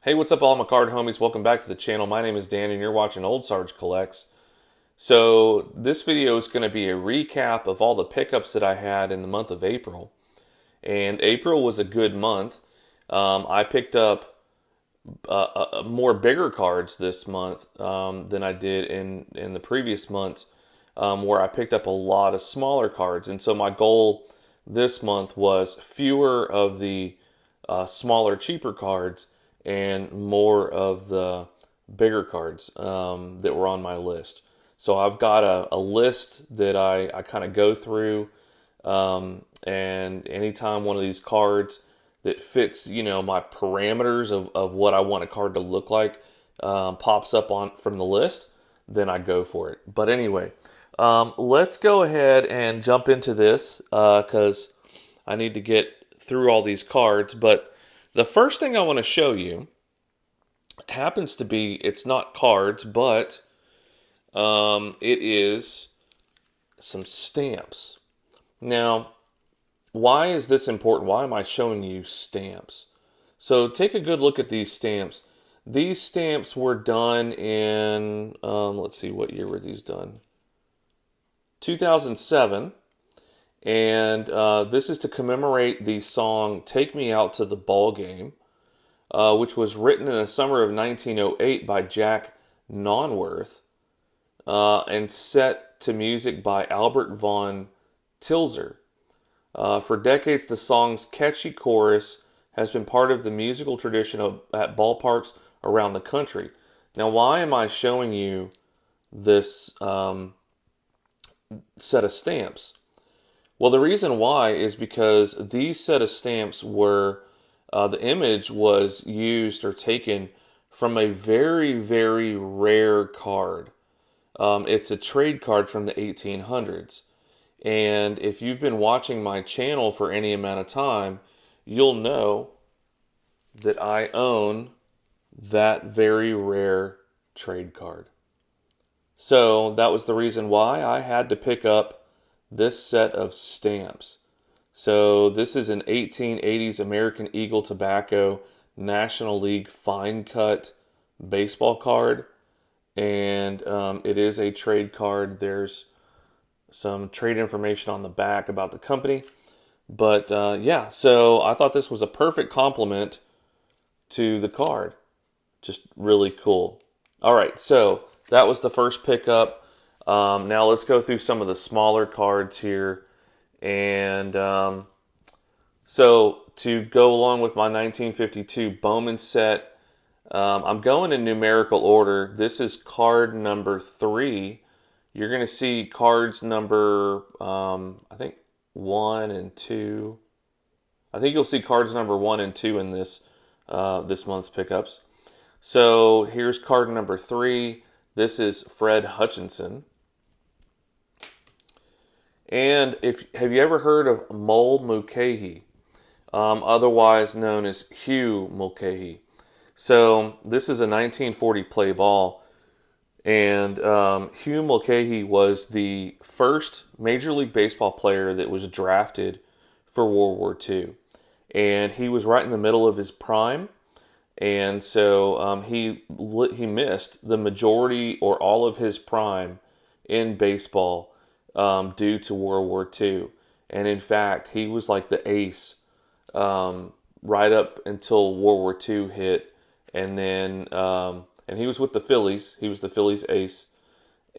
Hey, what's up all my card homies? Welcome back to the channel. My name is Dan and you're watching Ol'SargeCollects. So this video is going to be a recap of all the pickups that I had in the month of April. And April was a good month. I picked up more bigger cards this month than I did in the previous months, where I picked up a lot of smaller cards. And so my goal this month was fewer of the smaller, cheaper cards and more of the bigger cards that were on my list. So I've got a list that I kind of go through, and anytime one of these cards that fits, my parameters of what I want a card to look like pops up on from the list, then I go for it. But anyway, let's go ahead and jump into this because I need to get through all these cards. But the first thing I want to show you happens to be, it's not cards, but it is some stamps. Now, why is this important? Why am I showing you stamps? So take a good look at these stamps. These stamps were done in, let's see, what year were these done? 2007. And this is to commemorate the song Take Me Out to the Ball Game, which was written in the summer of 1908 by Jack Nonworth and set to music by Albert von Tilzer. For decades, the song's catchy chorus has been part of the musical tradition at ballparks around the country. Now, why am I showing you this set of stamps? Well, the reason why is because these set of stamps were, the image was used or taken from a very, very rare card. It's a trade card from the 1800s. And if you've been watching my channel for any amount of time, you'll know that I own that very rare trade card. So that was the reason why I had to pick up this set of stamps. So this is an 1880s American Eagle Tobacco National League fine cut baseball card. And it is a trade card. There's some trade information on the back about the company. But yeah, so I thought this was a perfect complement to the card. Just really cool. All right, so that was the first pickup. Now let's go through some of the smaller cards here. And so to go along with my 1952 Bowman set, I'm going in numerical order. This is card number 3. You're going to see cards number, I think, 1 and 2. I think you'll see cards number 1 and 2 in this month's pickups. So here's card number 3. This is Fred Hutchinson. And have you ever heard of Mole Mulcahy, otherwise known as Hugh Mulcahy? So this is a 1940 play ball, and Hugh Mulcahy was the first Major League Baseball player that was drafted for World War II, and he was right in the middle of his prime, and so he missed the majority or all of his prime in baseball due to World War II. And in fact, he was like the ace right up until World War II hit. And then, and he was with the Phillies. He was the Phillies ace.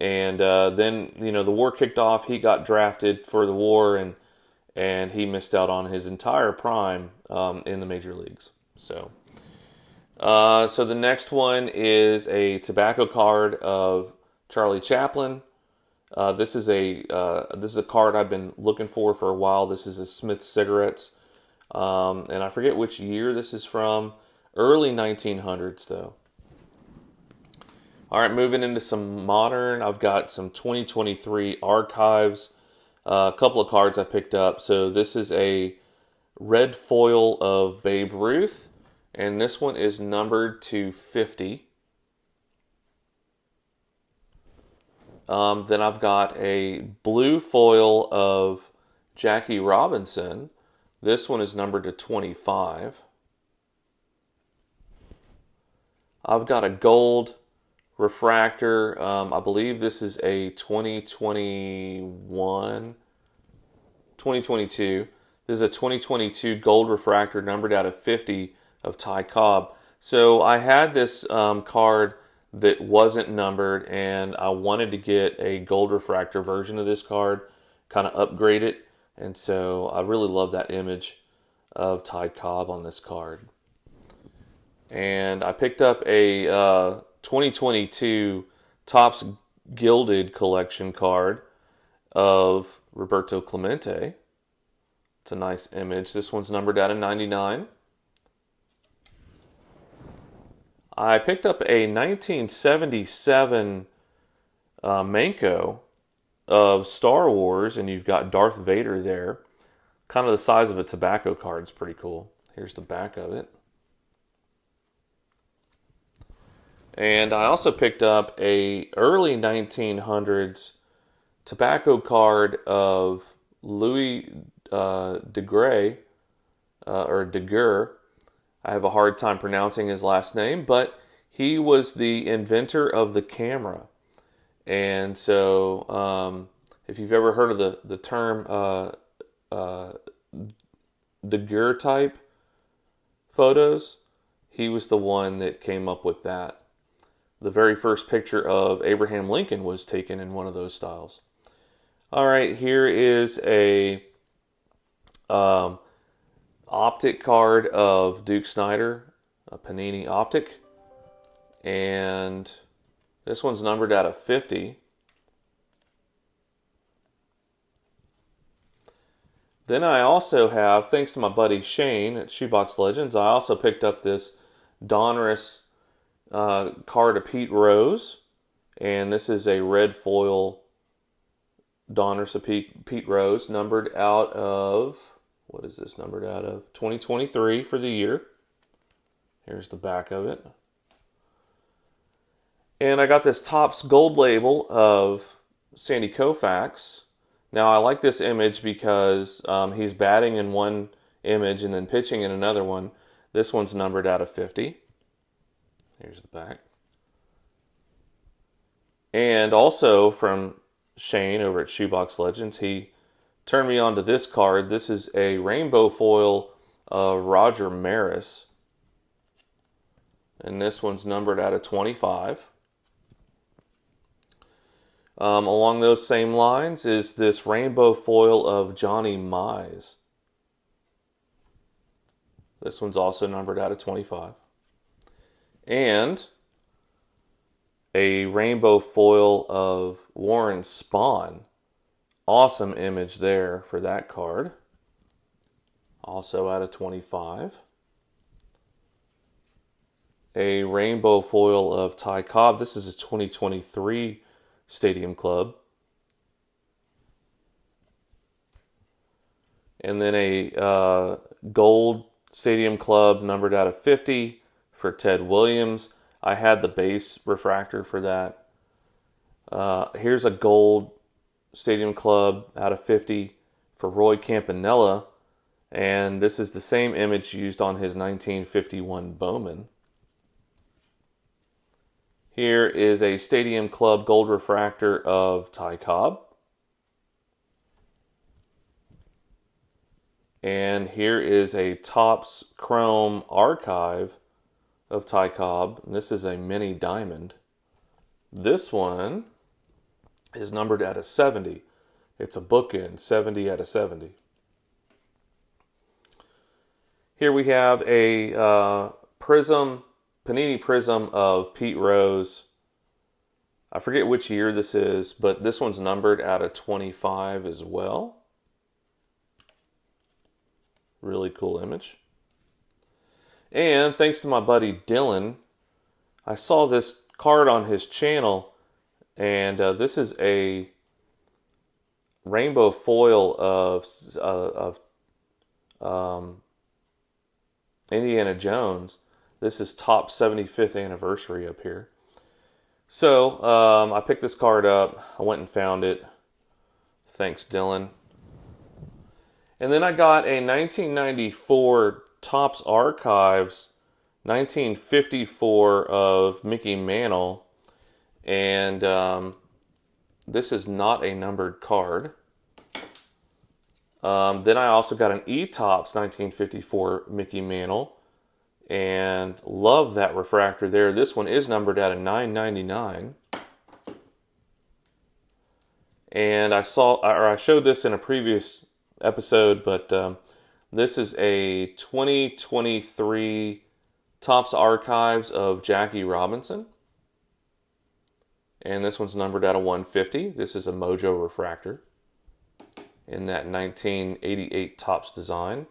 And then, the war kicked off. He got drafted for the war, and he missed out on his entire prime in the major leagues. So the next one is a tobacco card of Charlie Chaplin. This is a card I've been looking for a while. This is a Smith Cigarettes, and I forget which year this is from. Early 1900s, though. All right, moving into some modern. I've got some 2023 archives. A couple of cards I picked up. So this is a red foil of Babe Ruth, and this one is numbered to 50. Then I've got a blue foil of Jackie Robinson. This one is numbered to 25. I've got a gold refractor. I believe this is a 2022. This is a 2022 gold refractor numbered out of 50 of Ty Cobb. So I had this card that wasn't numbered, and I wanted to get a gold refractor version of this card, kind of upgrade it. And so I really love that image of Ty Cobb on this card. And I picked up a 2022 Topps Gilded collection card of Roberto Clemente. It's a nice image. This one's numbered out of 99. I picked up a 1977 Manco of Star Wars, and you've got Darth Vader there. Kind of the size of a tobacco card. It's pretty cool. Here's the back of it. And I also picked up a early 1900s tobacco card of Louis Daguerre, or Daguerre. I have a hard time pronouncing his last name, but he was the inventor of the camera. And so if you've ever heard of the term daguerreotype photos, he was the one that came up with that. The very first picture of Abraham Lincoln was taken in one of those styles. All right, here is a optic card of Duke Snider, a Panini optic. And this one's numbered out of 50. Then I also have, thanks to my buddy Shane at Shoebox Legends, I also picked up this Donruss card of Pete Rose, and this is a red foil Donruss of Pete Rose, numbered out of, what is this numbered out of? 2023 for the year. Here's the back of it. And I got this Topps gold label of Sandy Koufax. Now I like this image because he's batting in one image and then pitching in another one. This one's numbered out of 50. Here's the back. And also from Shane over at Shoebox Legends, he turned me on to this card. This is a rainbow foil of Roger Maris. And this one's numbered out of 25. Along those same lines is this rainbow foil of Johnny Mize. This one's also numbered out of 25. And a rainbow foil of Warren Spahn. Awesome image there for that card. Also out of 25. A rainbow foil of Ty Cobb. This is a 2023 Stadium Club. And then a gold Stadium Club numbered out of 50 for Ted Williams. I had the base refractor for that. Here's a gold Stadium Club out of 50 for Roy Campanella. And this is the same image used on his 1951 Bowman. Here is a Stadium Club gold refractor of Ty Cobb. And here is a Topps Chrome Archive of Ty Cobb. And this is a mini diamond. This one is numbered out of 70. It's a bookend, 70 out of 70. Here we have a Prism, Panini Prism of Pete Rose. I forget which year this is, but this one's numbered out of 25 as well. Really cool image. And thanks to my buddy Dylan, I saw this card on his channel, and this is a rainbow foil of Indiana Jones. This is Topps 75th anniversary up here. So I picked this card up. I went and found it. Thanks, Dylan. And then I got a 1994 Topps Archives 1954 of Mickey Mantle, and this is not a numbered card. Then I also got an E-Topps 1954 Mickey Mantle, and love that refractor there. This one is numbered out of 999. And I showed this in a previous episode, but this is a 2023 Topps Archives of Jackie Robinson. And this one's numbered out of 150. This is a Mojo refractor in that 1988 Topps design.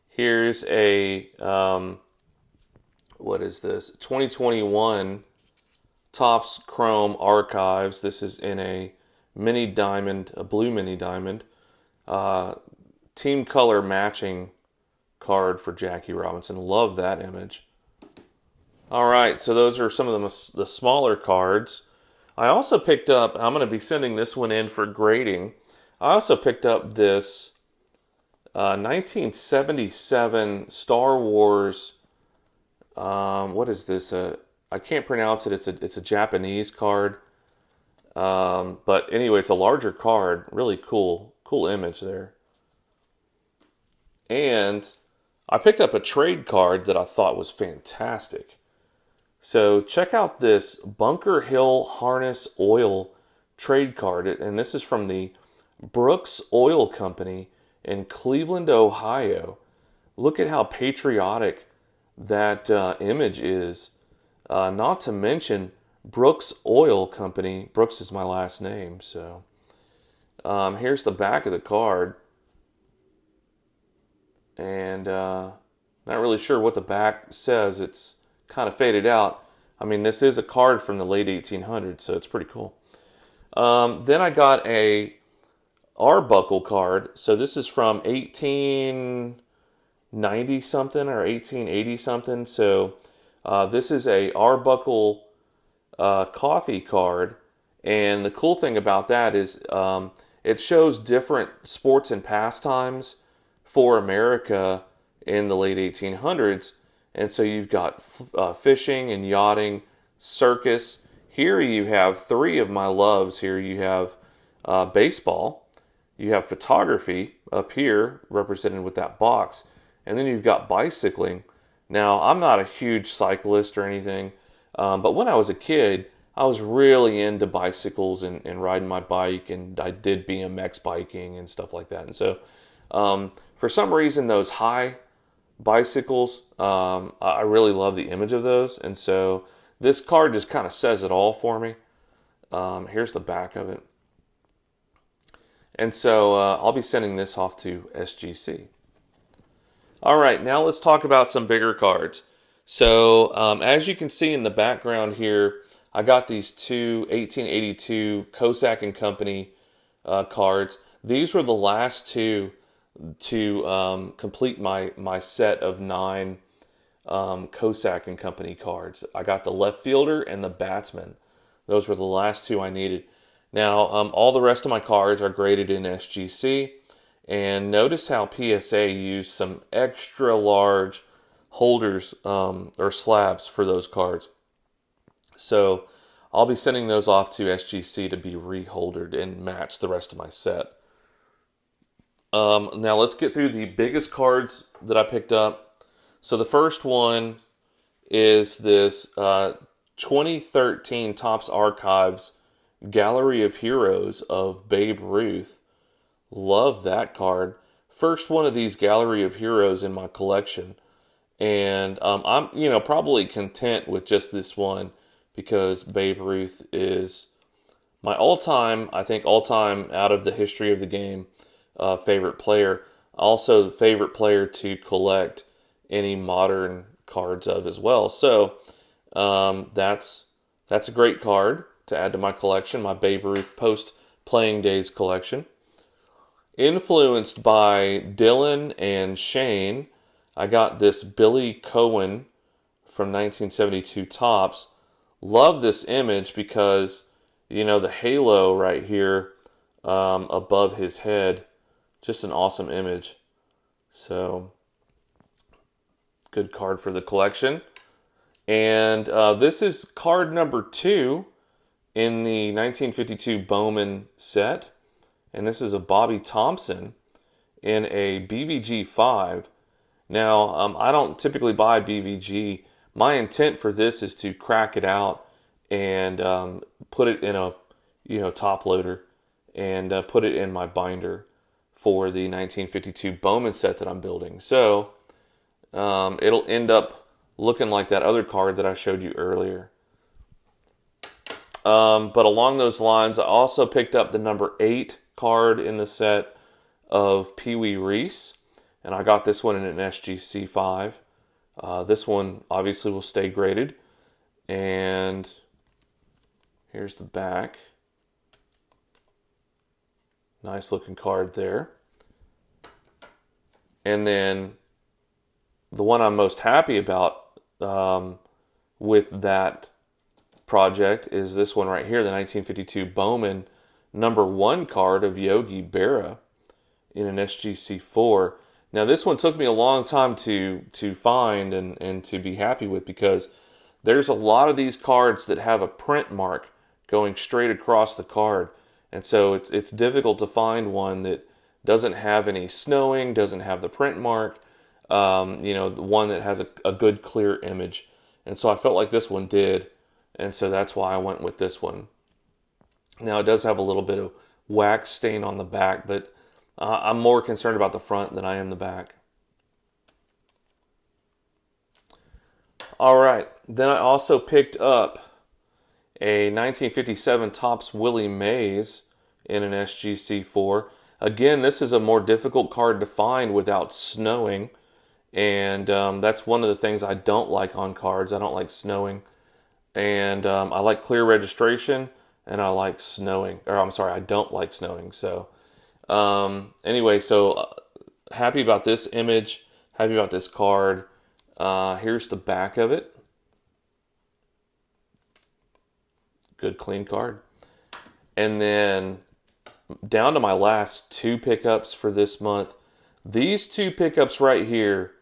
Here's a, what is this? 2021 Topps Chrome Archives. This is in a mini diamond, a blue mini diamond. Team color matching card for Jackie Robinson. Love that image. All right, so those are some of the smaller cards. I also picked up, I'm going to be sending this one in for grading. I also picked up this 1977 Star Wars, what is this? I can't pronounce it. It's a Japanese card. But anyway, it's a larger card. Really cool image there. And I picked up a trade card that I thought was fantastic. So check out this Bunker Hill Harness Oil trade card. And this is from the Brooks Oil Company in Cleveland, Ohio. Look at how patriotic that image is. Not to mention Brooks Oil Company. Brooks is my last name. So here's the back of the card. And not really sure what the back says. It's kind of faded out. I mean, this is a card from the late 1800s, so it's pretty cool. Then I got a Arbuckle card. So this is from 1890 something or 1880 something. So this is a Arbuckle coffee card, and the cool thing about that is it shows different sports and pastimes for America in the late 1800s. And so you've got fishing and yachting, circus. Here you have three of my loves. Here you have baseball, you have photography up here represented with that box, and then you've got bicycling. Now, I'm not a huge cyclist or anything, but when I was a kid, I was really into bicycles and riding my bike, and I did BMX biking and stuff like that. And so for some reason, those high bicycles, I really love the image of those. And so this card just kind of says it all for me. Here's the back of it. And so I'll be sending this off to SGC. All right, now let's talk about some bigger cards. So as you can see in the background here, I got these two 1882 Kosak and Company cards. These were the last two to complete my set of 9 Kosak and Company cards. I got the left fielder and the batsman. Those were the last 2 I needed. Now, all the rest of my cards are graded in SGC. And notice how PSA used some extra large holders or slabs for those cards. So I'll be sending those off to SGC to be reholdered and match the rest of my set. Now let's get through the biggest cards that I picked up. So the first one is this 2013 Topps Archives Gallery of Heroes of Babe Ruth. Love that card. First one of these Gallery of Heroes in my collection. And I'm probably content with just this one because Babe Ruth is my all-time out of the history of the game favorite player. Also the favorite player to collect any modern cards of as well. So that's a great card to add to my collection, my Babe Ruth post-playing days collection. Influenced by Dylan and Shane, I got this Billy Cohen from 1972 Topps. Love this image because, the halo right here above his head, just an awesome image. So Good card for the collection. And this is card number 2 in the 1952 Bowman set. And this is a Bobby Thompson in a BVG 5. Now, I don't typically buy BVG. My intent for this is to crack it out and put it in a top loader and put it in my binder for the 1952 Bowman set that I'm building. So it'll end up looking like that other card that I showed you earlier. But along those lines, I also picked up the number 8 card in the set of Pee Wee Reese, and I got this one in an SGC 5. This one obviously will stay graded, and here's the back. Nice looking card there. And then the one I'm most happy about with that project is this one right here, the 1952 Bowman number 1 card of Yogi Berra in an SGC 4. Now this one took me a long time to find and to be happy with, because there's a lot of these cards that have a print mark going straight across the card, and so it's difficult to find one that doesn't have any snowing, doesn't have the print mark, the one that has a good clear image. And so I felt like this one did, and so that's why I went with this one. Now it does have a little bit of wax stain on the back, but I'm more concerned about the front than I am the back. All right, then I also picked up a 1957 Topps Willie Mays in an SGC 4. Again, this is a more difficult card to find without snowing, and that's one of the things I don't like on cards. I don't like snowing, and I like clear registration, and I like snowing. Or I'm sorry, I don't like snowing. So anyway, happy about this image, happy about this card. Here's the back of it. Good clean card. And then down to my last 2 pickups for this month. These 2 pickups right here,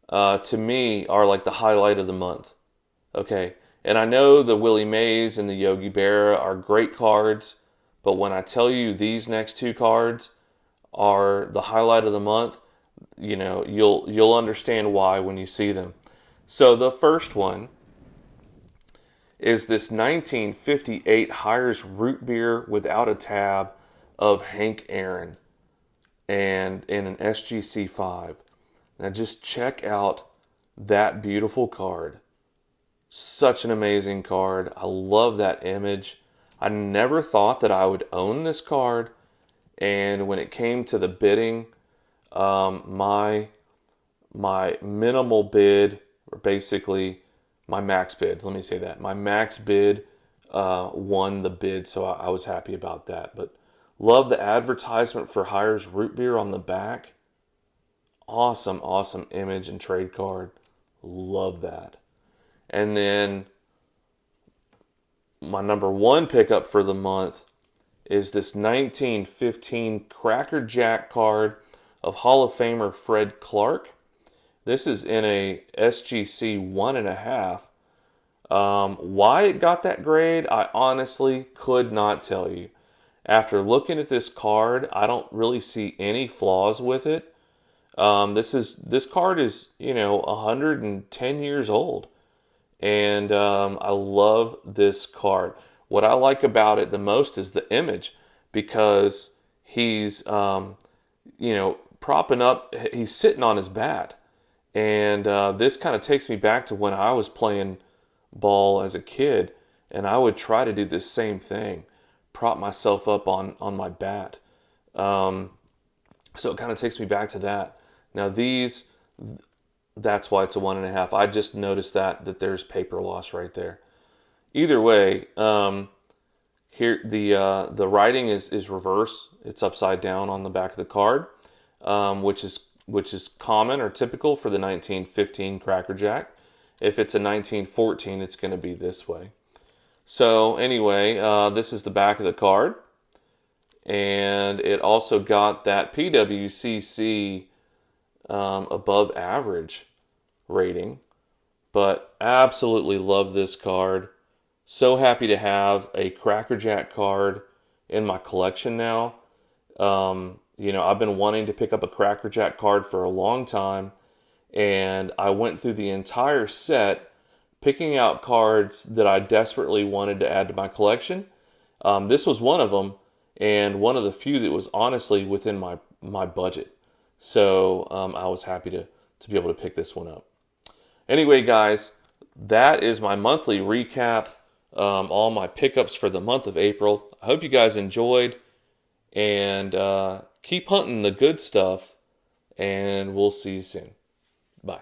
to me, are like the highlight of the month. Okay, and I know the Willie Mays and the Yogi Berra are great cards, but when I tell you these next 2 cards are the highlight of the month, you'll understand why when you see them. So the first one is this 1958 Hires Root Beer without a tab of Hank Aaron, and in an SGC 5. Now just check out that beautiful card. Such an amazing card. I love that image. I never thought that I would own this card, and when it came to the bidding, my minimal bid, or basically my max bid, let me say that, my max bid won the bid, so I was happy about that. But love the advertisement for Hires Root Beer on the back. Awesome, awesome image and trade card. Love that. And then my number 1 pickup for the month is this 1915 Cracker Jack card of Hall of Famer Fred Clark. This is in a SGC 1.5. Why it got that grade, I honestly could not tell you. After looking at this card, I don't really see any flaws with it. This card is 110 years old, and I love this card. What I like about it the most is the image, because he's propping up, he's sitting on his bat, and this kind of takes me back to when I was playing ball as a kid, and I would try to do this same thing, prop myself up on my bat. So it kind of takes me back to that. Now that's why it's a 1.5. I just noticed that there's paper loss right there. Either way, here the writing is reverse. It's upside down on the back of the card, which is common or typical for the 1915 Cracker Jack. If it's a 1914, it's going to be this way. So anyway, this is the back of the card, and it also got that PWCC above average rating, but absolutely love this card. So happy to have a Cracker Jack card in my collection now. I've been wanting to pick up a Cracker Jack card for a long time, and I went through the entire set picking out cards that I desperately wanted to add to my collection. This was one of them, and one of the few that was honestly within my budget. So I was happy to be able to pick this one up. Anyway, guys, that is my monthly recap, all my pickups for the month of April. I hope you guys enjoyed, and keep hunting the good stuff, and we'll see you soon. Bye.